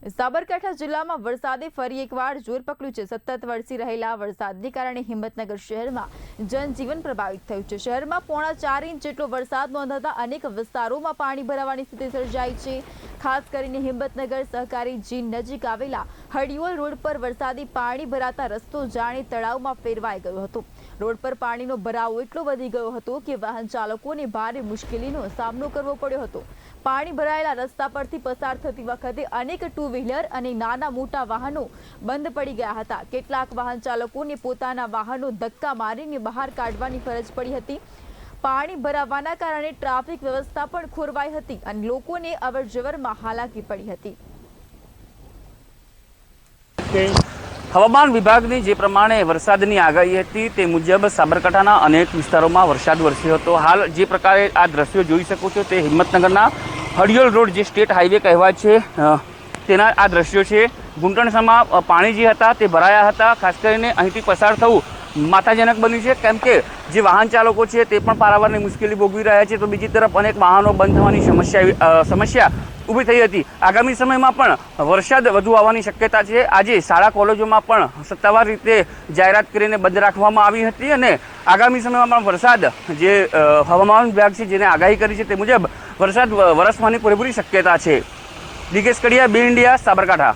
સાબરકાંઠા જિલ્લામાં વરસાદે ફરી એકવાર જોર પકડ્યું છે। સતત વરસી રહેલા વરસાદને કારણે હિંમતનગર શહેરમાં જનજીવન પ્રભાવિત થયું છે। શહેરમાં 4.5 ઇંચ જેટલો વરસાદ નોંધાતા અનેક વિસ્તારોમાં પાણી ભરાવાની સ્થિતિ સર્જાઈ છે। ખાસ કરીને હિંમતનગર સહકારી જીન નજીક આવેલા હડિયોલ રોડ પર વરસાદી પાણી ભરાતા રસ્તો જાણે તળાવમાં ફેરવાઈ ગયો હતો। રોડ પર પાણીનો ભરાવો એટલો વધી ગયો હતો કે વાહન ચાલકોને ભારે મુશ્કેલીનો સામનો કરવો પડ્યો હતો। પાણી ભરાયેલા રસ્તા પરથી પસાર થતી વખતે અનેક ટુ વ્હીલર અને નાના મોટા વાહનો બંધ પડી ગયા હતા। કેટલાક વાહન ચાલકોને પોતાના વાહનો ધક્કા મારીને બહાર કાઢવાની ફરજ પડી હતી। પાણી ભરાવાના કારણે ટ્રાફિક વ્યવસ્થા પણ ખોરવાઈ હતી અને લોકોને અવરજવરમાં હાલાકી પડી હતી। હવામાન વિભાગની જે પ્રમાણે વરસાદની આગાહી હતી તે મુજબ સાબરકાંઠાના અનેક વિસ્તારોમાં વરસાદ વરસ્યો હતો। હાલ જે પ્રકારે આ દ્રશ્યો જોઈ શકો છો તે હિંમતનગરના હડિયોલ રોડ જે સ્ટેટ હાઈવે કહેવાય છે તેના આ દ્રશ્યો છે। ઘૂંટણસામાં પાણી જે હતા તે ભરાયા હતા। ખાસ કરીને અહીંથી પસાર થવું માથાજનક બન્યું છે, કેમ કે જે વાહન ચાલકો છે તે પણ પારાવારની મુશ્કેલી ભોગવી રહ્યા છે, તો બીજી તરફ અનેક વાહનો બંધ થવાની સમસ્યા ઊભી થઈ હતી। આગામી સમયમાં પણ વરસાદ વધુ આવવાની શક્યતા છે। આજે શાળા કોલેજોમાં પણ સત્તાવાર રીતે જાહેરાત કરીને બંધ રાખવામાં આવી હતી અને આગામી સમયમાં પણ વરસાદ જે હવામાન વિભાગ છે જેને આગાહી કરી છે તે મુજબ વરસાદ વરસવાની પૂરેપૂરી શક્યતા છે। દિગેશ કડિયા, બી ઇન્ડિયા, સાબરકાંઠા।